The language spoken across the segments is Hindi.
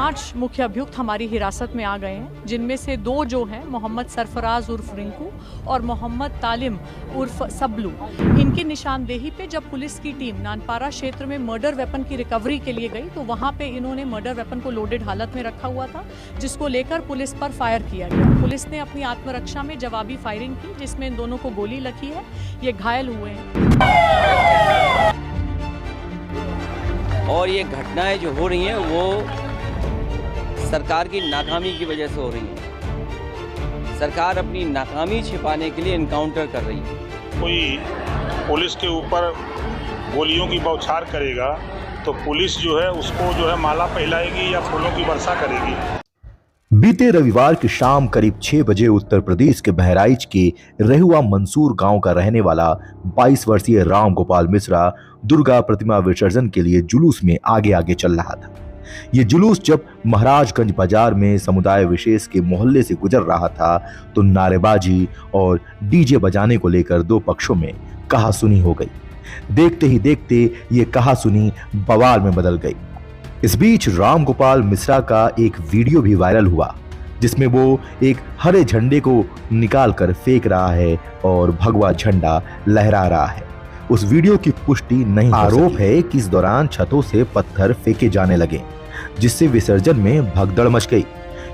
5 मुख्य अभियुक्त हमारी हिरासत में आ गए हैं, जिनमें से 2 जो हैं मोहम्मद सरफराज उर्फ रिंकू और मोहम्मद तालिम उर्फ सबलू। इनकी निशानदेही पे जब पुलिस की टीम नानपारा क्षेत्र में मर्डर वेपन की रिकवरी के लिए गई तो वहां पे इन्होंने मर्डर वेपन को लोडेड हालत में रखा हुआ था, जिसको लेकर पुलिस पर फायर किया गया। पुलिस ने अपनी आत्मरक्षा में जवाबी फायरिंग की, जिसमें इन दोनों को गोली लगी है। ये घायल हुए हैं। और ये घटनाएं जो हो रही हैं वो सरकार की नाकामी की वजह से हो रही हैं। सरकार अपनी नाकामी छिपाने के लिए एनकाउंटर कर रही है। कोई पुलिस के ऊपर गोलियों की बौछार करेगा तो पुलिस जो है उसको जो है माला पहनाएगी या फूलों की वर्षा करेगी। बीते रविवार की शाम करीब 6 बजे उत्तर प्रदेश के बहराइच के रेहुआ मंसूर गांव का रहने वाला 22 वर्षीय राम गोपाल मिश्रा दुर्गा प्रतिमा विसर्जन के लिए जुलूस में आगे आगे चल रहा था। ये जुलूस जब महाराजगंज बाजार में समुदाय विशेष के मोहल्ले से गुजर रहा था तो नारेबाजी और डीजे बजाने को लेकर 2 पक्षों में कहासुनी हो गई। देखते ही देखते ये कहासुनी बवाल में बदल गई। इस बीच राम गोपाल मिश्रा का एक वीडियो भी वायरल हुआ, जिसमें वो एक हरे झंडे को निकाल कर फेंक रहा है और भगवा झंडा लहरा रहा है। उस वीडियो की पुष्टि नहीं। आरोप है कि इस दौरान छतों से पत्थर फेंके जाने लगे, जिससे विसर्जन में भगदड़ मच गई।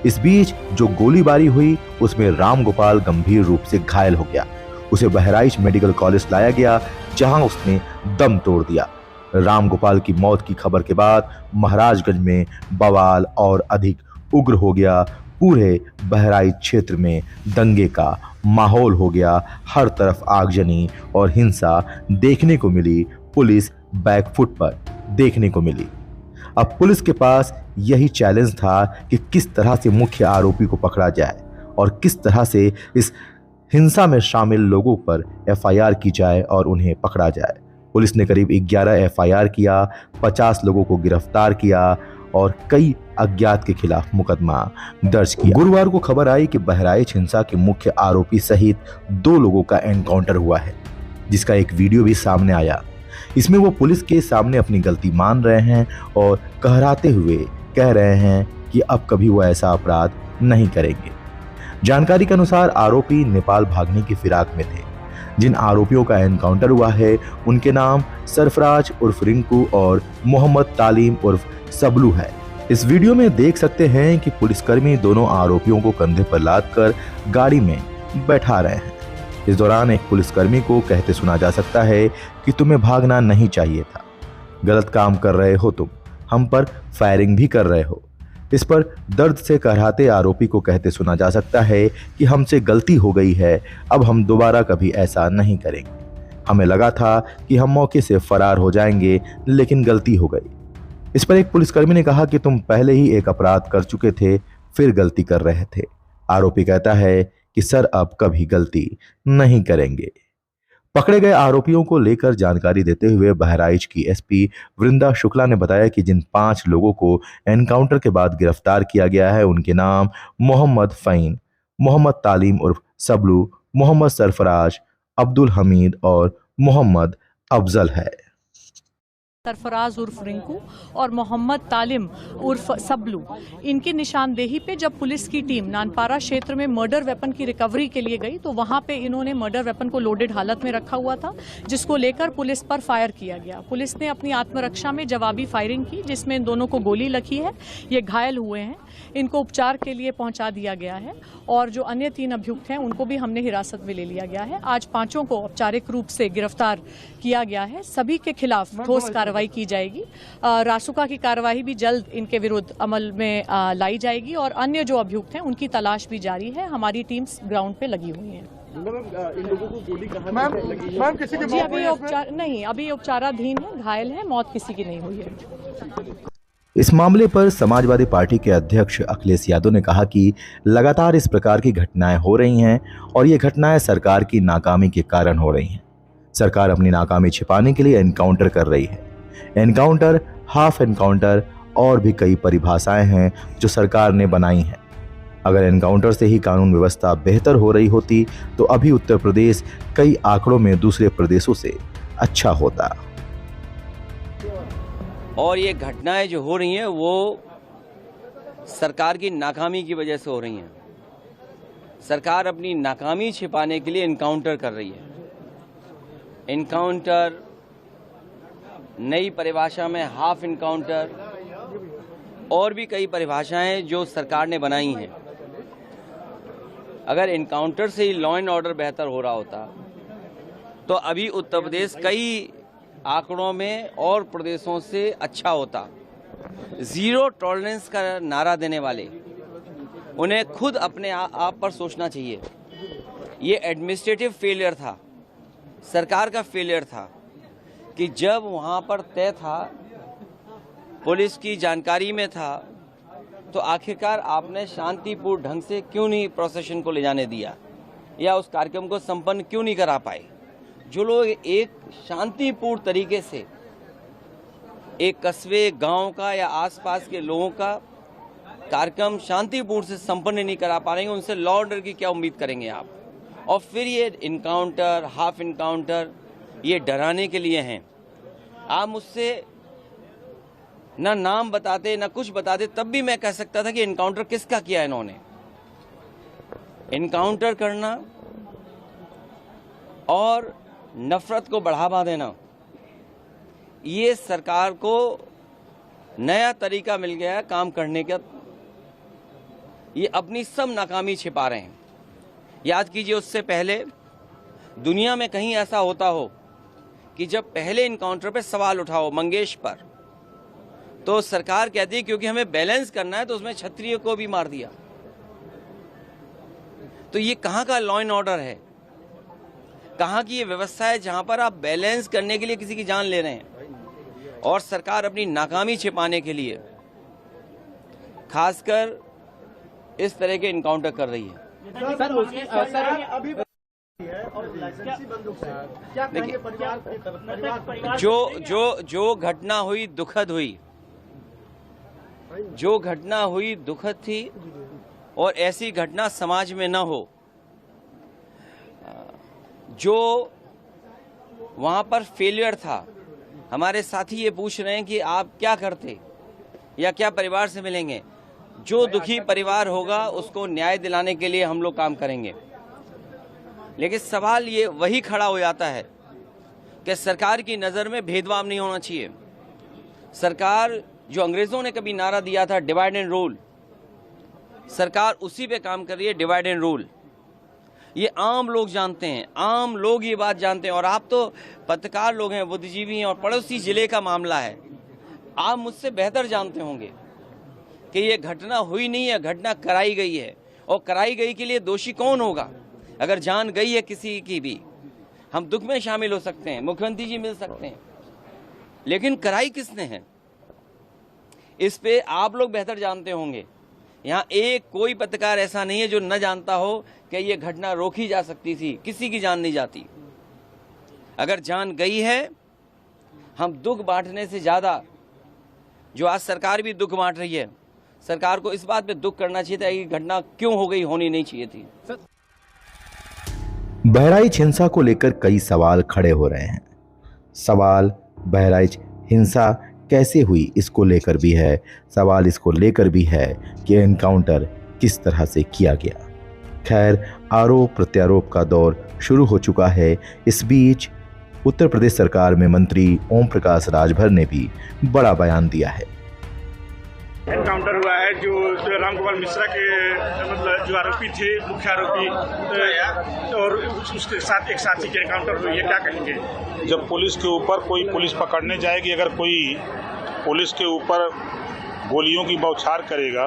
इस बीच जो गोलीबारी हुई उसमें राम गोपाल गंभीर रूप से घायल हो गया। उसे बहराइच मेडिकल कॉलेज लाया गया, जहां उसने दम तोड़ दिया। राम गोपाल की मौत की खबर के बाद महाराजगंज में बवाल और अधिक उग्र हो गया। पूरे बहराइच क्षेत्र में दंगे का माहौल हो गया। हर तरफ आगजनी और हिंसा देखने को मिली। पुलिस बैकफुट पर देखने को मिली। अब पुलिस के पास यही चैलेंज था कि किस तरह से मुख्य आरोपी को पकड़ा जाए और किस तरह से इस हिंसा में शामिल लोगों पर एफआईआर की जाए और उन्हें पकड़ा जाए। पुलिस ने करीब 11 एफआईआर किया, 50 लोगों को गिरफ्तार किया और कई अज्ञात के खिलाफ मुकदमा दर्ज किया। गुरुवार को खबर आई कि बहराइच हिंसा के मुख्य आरोपी सहित 2 लोगों का एनकाउंटर हुआ है, जिसका एक वीडियो भी सामने आया। इसमें वो पुलिस के सामने अपनी गलती मान रहे हैं और कहराते हुए कह रहे हैं कि अब कभी वो ऐसा अपराध नहीं करेंगे। जानकारी के अनुसार आरोपी नेपाल भागने की फिराक में थे। जिन आरोपियों का एनकाउंटर हुआ है उनके नाम सरफराज उर्फ रिंकू और मोहम्मद तालिम उर्फ सबलू है। इस वीडियो में देख सकते हैं कि पुलिसकर्मी दोनों आरोपियों को कंधे पर लादकर गाड़ी में बैठा रहे हैं। इस दौरान एक पुलिसकर्मी को कहते सुना जा सकता है कि तुम्हें भागना नहीं चाहिए था, गलत काम कर रहे हो तुम, हम पर फायरिंग भी कर रहे हो। इस पर दर्द से कहराते आरोपी को कहते सुना जा सकता है कि हमसे गलती हो गई है, अब हम दोबारा कभी ऐसा नहीं करेंगे। हमें लगा था कि हम मौके से फरार हो जाएंगे, लेकिन गलती हो गई। इस पर एक पुलिसकर्मी ने कहा कि तुम पहले ही एक अपराध कर चुके थे, फिर गलती कर रहे थे। आरोपी कहता है कि सर अब कभी गलती नहीं करेंगे। पकड़े गए आरोपियों को लेकर जानकारी देते हुए बहराइच की एसपी वृंदा शुक्ला ने बताया कि जिन 5 लोगों को एनकाउंटर के बाद गिरफ्तार किया गया है उनके नाम मोहम्मद फ़हीम, मोहम्मद तालिम उर्फ सबलू, मोहम्मद सरफराज, अब्दुल हमीद और मोहम्मद अफजल है। सरफराज उर्फ रिंकू और मोहम्मद तालिम उर्फ सबलू, इनकी निशानदेही पे जब पुलिस की टीम नानपारा क्षेत्र में मर्डर वेपन की रिकवरी के लिए गई तो वहां पे इन्होंने मर्डर वेपन को लोडेड हालत में रखा हुआ था, जिसको लेकर पुलिस पर फायर किया गया। पुलिस ने अपनी आत्मरक्षा में जवाबी फायरिंग की, जिसमें इन दोनों को गोली लगी है। ये घायल हुए हैं, इनको उपचार के लिए पहुंचा दिया गया है और जो अन्य 3 अभियुक्त हैं उनको भी हमने हिरासत में ले लिया गया है। आज 5 को औपचारिक रूप से गिरफ्तार किया गया है। सभी के खिलाफ ठोस कार्रवाई की जाएगी। रासुका की कार्रवाई भी जल्द इनके विरुद्ध अमल में लाई जाएगी और अन्य जो अभियुक्त हैं उनकी तलाश भी जारी है। हमारी टीम्स ग्राउंड पे लगी हुई हैं। इन लोगों को गोली कहां लगी? मैम किसी की जी अभी उपचाराधीन है, घायल है, मौत किसी की नहीं हुई है। इस मामले पर समाजवादी पार्टी के अध्यक्ष अखिलेश यादव ने कहा कि लगातार इस प्रकार की घटनाएं हो रही हैं और ये घटनाएं सरकार की नाकामी के कारण हो रही हैं। सरकार अपनी नाकामी छिपाने के लिए एनकाउंटर कर रही है। एनकाउंटर, हाफ एनकाउंटर और भी कई परिभाषाएं हैं जो सरकार ने बनाई हैं। अगर एनकाउंटर से ही कानून व्यवस्था बेहतर हो रही होती तो अभी उत्तर प्रदेश कई आंकड़ों में दूसरे प्रदेशों से अच्छा होता। और ये घटनाएं जो हो रही हैं वो सरकार की नाकामी की वजह से हो रही हैं। सरकार अपनी नाकामी छिपाने के लिए इनकाउंटर कर रही है। इनकाउंटर, नई परिभाषा में हाफ इनकाउंटर और भी कई परिभाषाएं जो सरकार ने बनाई हैं। अगर इनकाउंटर से ही लॉ एंड ऑर्डर बेहतर हो रहा होता तो अभी उत्तर प्रदेश कई आंकड़ों में और प्रदेशों से अच्छा होता। जीरो टॉलरेंस का नारा देने वाले, उन्हें खुद अपने आप पर सोचना चाहिए। ये एडमिनिस्ट्रेटिव फेलियर था, सरकार का फेलियर था कि जब वहाँ पर तय था, पुलिस की जानकारी में था, तो आखिरकार आपने शांतिपूर्ण ढंग से क्यों नहीं प्रोसेशन को ले जाने दिया या उस कार्यक्रम को संपन्न क्यों नहीं करा पाए। जो लोग एक शांतिपूर्ण तरीके से एक कस्बे, गांव का या आसपास के लोगों का कार्यक्रम शांतिपूर्ण से संपन्न नहीं करा पाएंगे, उनसे लॉ ऑर्डर की क्या उम्मीद करेंगे आप। और फिर ये इनकाउंटर, हाफ इनकाउंटर, ये डराने के लिए हैं। आप मुझसे ना नाम बताते ना कुछ बताते, तब भी मैं कह सकता था कि इनकाउंटर किसका किया है इन्होंने। इनकाउंटर करना और नफरत को बढ़ावा देना, ये सरकार को नया तरीका मिल गया है काम करने का। ये अपनी सब नाकामी छिपा रहे हैं। याद कीजिए, उससे पहले दुनिया में कहीं ऐसा होता हो कि जब पहले इनकाउंटर पे सवाल उठाओ मंगेश पर, तो सरकार कहती है क्योंकि हमें बैलेंस करना है तो उसमें क्षत्रिय को भी मार दिया। तो ये कहाँ का लॉ एंड ऑर्डर है, कहाँ की ये व्यवस्था है जहां पर आप बैलेंस करने के लिए किसी की जान ले रहे हैं। और सरकार अपनी नाकामी छिपाने के लिए खासकर इस तरह के इनकाउंटर कर रही है। देखिए, जो घटना हुई दुखद हुई, जो घटना हुई दुखद थी और ऐसी घटना समाज में न हो। जो वहां पर फेलियर था, हमारे साथी ये पूछ रहे हैं कि आप क्या करते या क्या परिवार से मिलेंगे। जो दुखी परिवार होगा उसको न्याय दिलाने के लिए हम लोग काम करेंगे। लेकिन सवाल ये वही खड़ा हो जाता है कि सरकार की नज़र में भेदभाव नहीं होना चाहिए। सरकार, जो अंग्रेज़ों ने कभी नारा दिया था डिवाइड एंड रूल, सरकार उसी पे काम कर रही है, डिवाइड एंड रूल। ये आम लोग जानते हैं, आम लोग ये बात जानते हैं। और आप तो पत्रकार लोग हैं, बुद्धिजीवी हैं, और पड़ोसी जिले का मामला है। आप मुझसे बेहतर जानते होंगे कि ये घटना हुई नहीं है, घटना कराई गई है। और कराई गई के लिए दोषी कौन होगा? अगर जान गई है किसी की भी, हम दुख में शामिल हो सकते हैं, मुख्यमंत्री जी मिल सकते हैं, लेकिन कराई किसने है इस पे आप लोग बेहतर जानते होंगे। यहाँ एक कोई पत्रकार ऐसा नहीं है जो न जानता हो कि ये घटना रोकी जा सकती थी। किसी की जान नहीं जाती। अगर जान गई है, हम दुख बांटने से ज़्यादा, जो आज सरकार भी दुख बांट रही है, सरकार को इस बात पे दुख करना चाहिए था कि घटना क्यों हो गई, होनी नहीं चाहिए थी। बहराइच हिंसा को लेकर कई सवाल खड़े हो रहे हैं। सवाल बहराइच हिंसा कैसे हुई इसको लेकर भी है, सवाल इसको लेकर भी है कि एनकाउंटर किस तरह से किया गया। खैर, आरोप प्रत्यारोप का दौर शुरू हो चुका है। इस बीच उत्तर प्रदेश सरकार में मंत्री ओम प्रकाश राजभर ने भी बड़ा बयान दिया है। एनकाउंटर हुआ है जो रामगोपाल मिश्रा के मतलब जो आरोपी थे, मुख्य आरोपी, और उसके साथ एक साथी के एनकाउंटर हुई है, क्या कहेंगे? जब पुलिस के ऊपर कोई पुलिस पकड़ने जाएगी, अगर कोई पुलिस के ऊपर गोलियों की बौछार करेगा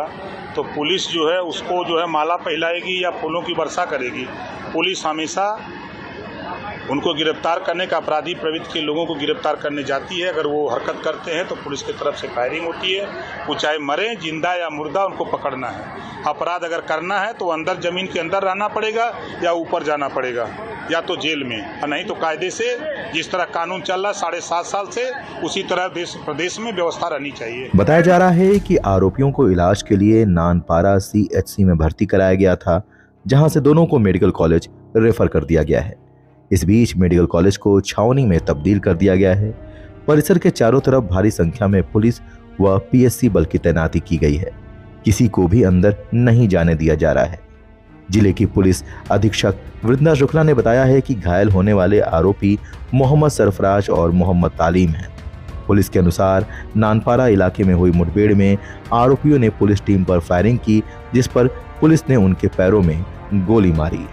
तो पुलिस जो है उसको जो है माला पहनाएगी या फूलों की वर्षा करेगी। पुलिस हमेशा उनको गिरफ्तार करने का, अपराधी प्रवृत्ति के लोगों को गिरफ्तार करने जाती है। अगर वो हरकत करते हैं तो पुलिस की तरफ से फायरिंग होती है। वो चाहे मरे, जिंदा या मुर्दा, उनको पकड़ना है। अपराध अगर करना है तो अंदर ज़मीन के अंदर रहना पड़ेगा या ऊपर जाना पड़ेगा, या तो जेल में, और नहीं तो कायदे से जिस तरह कानून चल रहा है 7.5 साल से, उसी तरह देश प्रदेश में व्यवस्था रहनी चाहिए। बताया जा रहा है कि आरोपियों को इलाज के लिए नानपारा CHC में भर्ती कराया गया था, जहां से दोनों को मेडिकल कॉलेज रेफर कर दिया गया है। इस बीच मेडिकल कॉलेज को छावनी में तब्दील कर दिया गया है। परिसर के चारों तरफ भारी संख्या में पुलिस व PSC बल की तैनाती की गई है। किसी को भी अंदर नहीं जाने दिया जा रहा है। जिले की पुलिस अधीक्षक वृंदा शुक्ला ने बताया है कि घायल होने वाले आरोपी मोहम्मद सरफराज और मोहम्मद तालीम हैं। पुलिस के अनुसार नानपारा इलाके में हुई मुठभेड़ में आरोपियों ने पुलिस टीम पर फायरिंग की, जिस पर पुलिस ने उनके पैरों में गोली मारी।